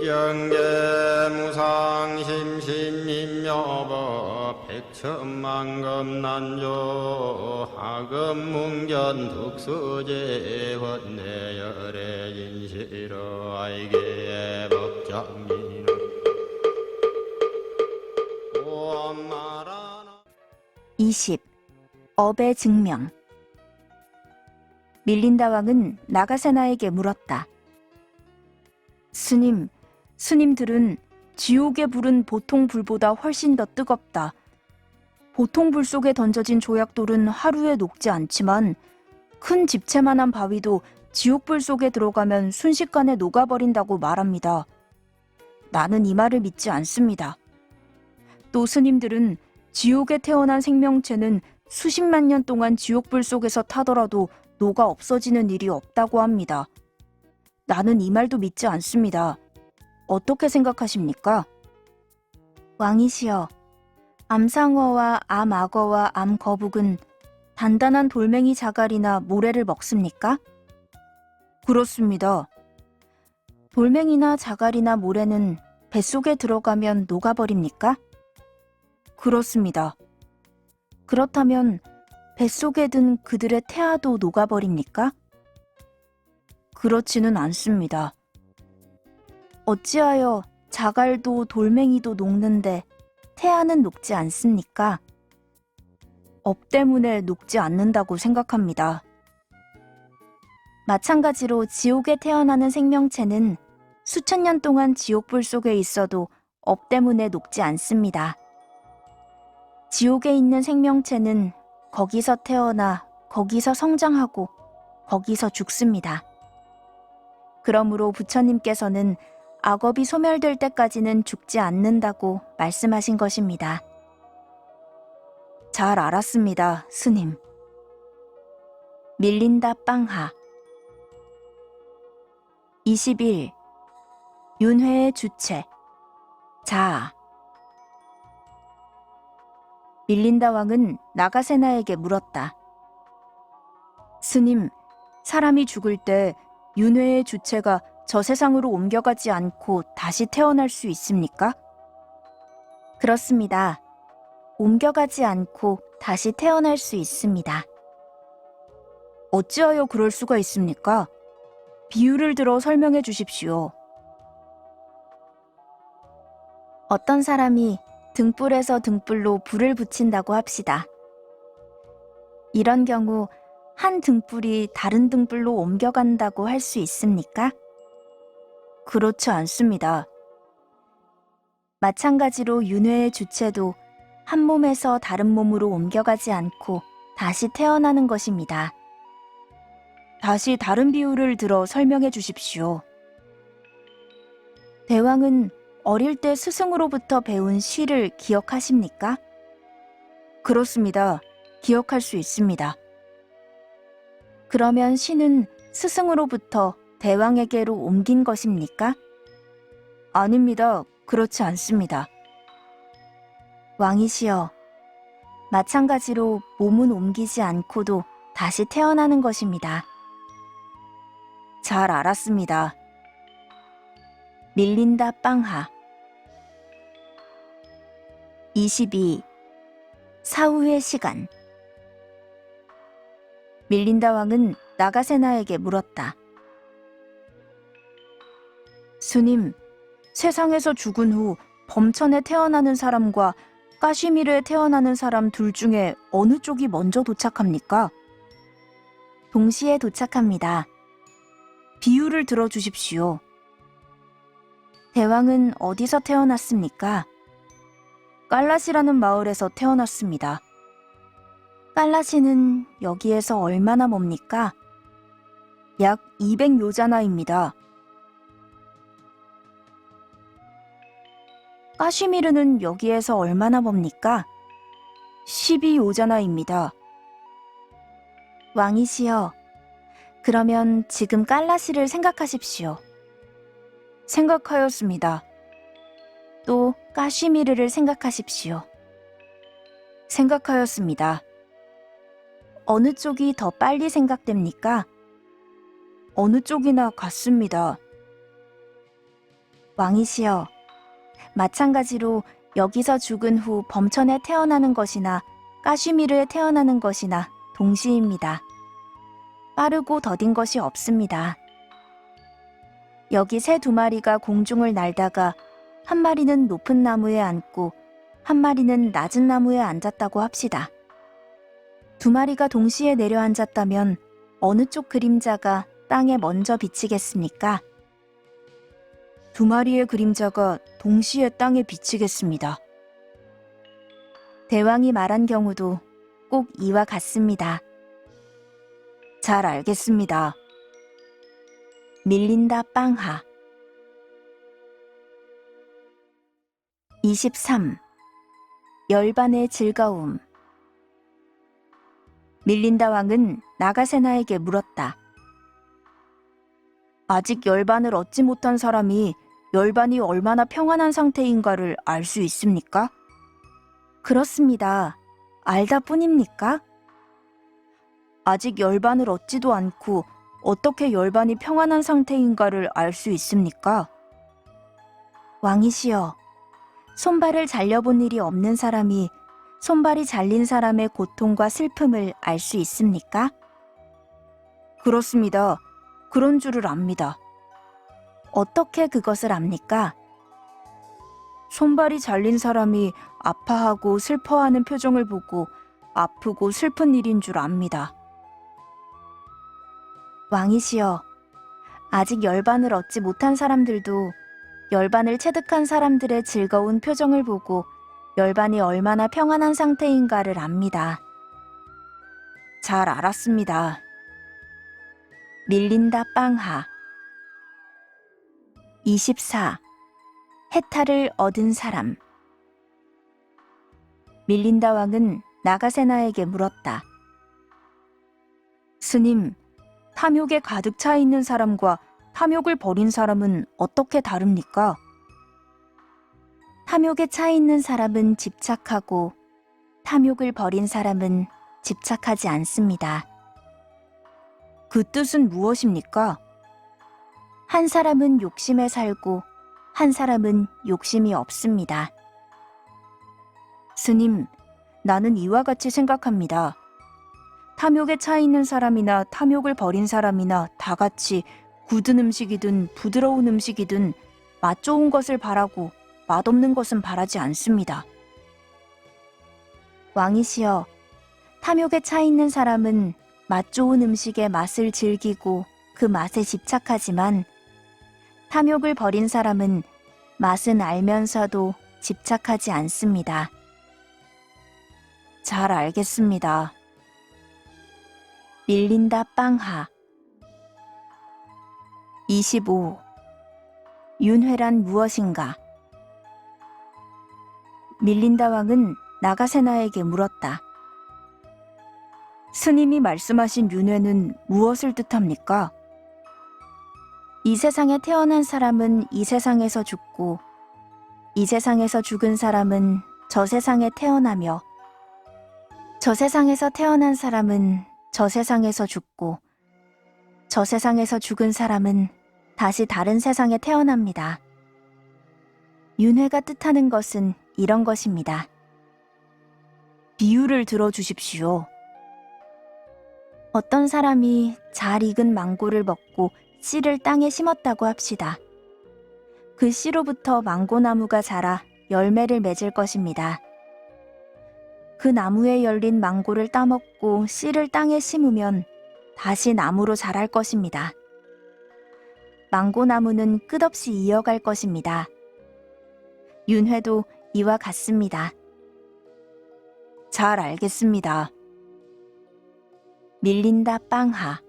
경계무상심신임여법 백천만금난조 하금문견 득수제 헌내열의 인시러 아이게 법장민은 20. 업의 증명. 밀린다 왕은 나가세나에게 물었다. 스님들은 지옥의 불은 보통 불보다 훨씬 더 뜨겁다. 보통 불 속에 던져진 조약돌은 하루에 녹지 않지만 큰 집채만한 바위도 지옥불 속에 들어가면 순식간에 녹아버린다고 말합니다. 나는 이 말을 믿지 않습니다. 또 스님들은 지옥에 태어난 생명체는 수십만 년 동안 지옥불 속에서 타더라도 녹아 없어지는 일이 없다고 합니다. 나는 이 말도 믿지 않습니다. 어떻게 생각하십니까? 왕이시여, 암상어와 암악어와 암거북은 단단한 돌멩이 자갈이나 모래를 먹습니까? 그렇습니다. 돌멩이나 자갈이나 모래는 뱃속에 들어가면 녹아버립니까? 그렇습니다. 그렇다면 뱃속에 든 그들의 태아도 녹아버립니까? 그렇지는 않습니다. 어찌하여 자갈도 돌멩이도 녹는데 태아는 녹지 않습니까? 업 때문에 녹지 않는다고 생각합니다. 마찬가지로 지옥에 태어나는 생명체는 수천 년 동안 지옥불 속에 있어도 업 때문에 녹지 않습니다. 지옥에 있는 생명체는 거기서 태어나 거기서 성장하고 거기서 죽습니다. 그러므로 부처님께서는 악업이 소멸될 때까지는 죽지 않는다고 말씀하신 것입니다. 잘 알았습니다, 스님. 밀린다 빵하. 21. 윤회의 주체. 자아. 밀린다 왕은 나가세나에게 물었다. 스님, 사람이 죽을 때 윤회의 주체가 저 세상으로 옮겨가지 않고 다시 태어날 수 있습니까? 그렇습니다. 옮겨가지 않고 다시 태어날 수 있습니다. 어찌하여 그럴 수가 있습니까? 비유를 들어 설명해 주십시오. 어떤 사람이 등불에서 등불로 불을 붙인다고 합시다. 이런 경우 한 등불이 다른 등불로 옮겨간다고 할 수 있습니까? 그렇지 않습니다. 마찬가지로 윤회의 주체도 한 몸에서 다른 몸으로 옮겨가지 않고 다시 태어나는 것입니다. 다시 다른 비유를 들어 설명해 주십시오. 대왕은 어릴 때 스승으로부터 배운 시를 기억하십니까? 그렇습니다. 기억할 수 있습니다. 그러면 시는 스승으로부터 대왕에게로 옮긴 것입니까? 아닙니다. 그렇지 않습니다. 왕이시여, 마찬가지로 몸은 옮기지 않고도 다시 태어나는 것입니다. 잘 알았습니다. 밀린다 빵하. 22. 사후의 시간. 밀린다 왕은 나가세나에게 물었다. 스님, 세상에서 죽은 후 범천에 태어나는 사람과 까시미르에 태어나는 사람 둘 중에 어느 쪽이 먼저 도착합니까? 동시에 도착합니다. 비유를 들어주십시오. 대왕은 어디서 태어났습니까? 깔라시라는 마을에서 태어났습니다. 깔라시는 여기에서 얼마나 멉니까? 약 200요자나입니다. 까시미르는 여기에서 얼마나 멉니까? 12요자나입니다. 왕이시여, 그러면 지금 깔라시를 생각하십시오. 생각하였습니다. 또 까시미르를 생각하십시오. 생각하였습니다. 어느 쪽이 더 빨리 생각됩니까? 어느 쪽이나 같습니다. 왕이시여, 마찬가지로 여기서 죽은 후 범천에 태어나는 것이나 까슈미르에 태어나는 것이나 동시입니다. 빠르고 더딘 것이 없습니다. 여기 새 2마리가 공중을 날다가 한 마리는 높은 나무에 앉고 한 마리는 낮은 나무에 앉았다고 합시다. 2마리가 동시에 내려앉았다면 어느 쪽 그림자가 땅에 먼저 비치겠습니까? 2마리의 그림자가 동시에 땅에 비치겠습니다. 대왕이 말한 경우도 꼭 이와 같습니다. 잘 알겠습니다. 밀린다 빵하. 23. 열반의 즐거움. 밀린다 왕은 나가세나에게 물었다. 아직 열반을 얻지 못한 사람이 열반이 얼마나 평안한 상태인가를 알 수 있습니까? 그렇습니다. 알다 뿐입니까? 아직 열반을 얻지도 않고 어떻게 열반이 평안한 상태인가를 알 수 있습니까? 왕이시여, 손발을 잘려본 일이 없는 사람이 손발이 잘린 사람의 고통과 슬픔을 알 수 있습니까? 그렇습니다. 그런 줄을 압니다. 어떻게 그것을 압니까? 손발이 잘린 사람이 아파하고 슬퍼하는 표정을 보고 아프고 슬픈 일인 줄 압니다. 왕이시여, 아직 열반을 얻지 못한 사람들도 열반을 체득한 사람들의 즐거운 표정을 보고 열반이 얼마나 평안한 상태인가를 압니다. 잘 알았습니다. 밀린다 빵하. 24. 해탈을 얻은 사람. 밀린다 왕은 나가세나에게 물었다. 스님, 탐욕에 가득 차 있는 사람과 탐욕을 버린 사람은 어떻게 다릅니까? 탐욕에 차 있는 사람은 집착하고 탐욕을 버린 사람은 집착하지 않습니다. 그 뜻은 무엇입니까? 한 사람은 욕심에 살고 한 사람은 욕심이 없습니다. 스님, 나는 이와 같이 생각합니다. 탐욕에 차 있는 사람이나 탐욕을 버린 사람이나 다 같이 굳은 음식이든 부드러운 음식이든 맛 좋은 것을 바라고 맛없는 것은 바라지 않습니다. 왕이시여, 탐욕에 차 있는 사람은 맛 좋은 음식의 맛을 즐기고 그 맛에 집착하지만 탐욕을 버린 사람은 맛은 알면서도 집착하지 않습니다. 잘 알겠습니다. 밀린다 빵하. 25. 윤회란 무엇인가? 밀린다 왕은 나가세나에게 물었다. 스님이 말씀하신 윤회는 무엇을 뜻합니까? 이 세상에 태어난 사람은 이 세상에서 죽고 이 세상에서 죽은 사람은 저 세상에 태어나며 저 세상에서 태어난 사람은 저 세상에서 죽고 저 세상에서 죽은 사람은 다시 다른 세상에 태어납니다. 윤회가 뜻하는 것은 이런 것입니다. 비유를 들어주십시오. 어떤 사람이 잘 익은 망고를 먹고 씨를 땅에 심었다고 합시다. 그 씨로부터 망고나무가 자라 열매를 맺을 것입니다. 그 나무에 열린 망고를 따먹고 씨를 땅에 심으면 다시 나무로 자랄 것입니다. 망고나무는 끝없이 이어갈 것입니다. 윤회도 이와 같습니다. 잘 알겠습니다. 밀린다 빵하.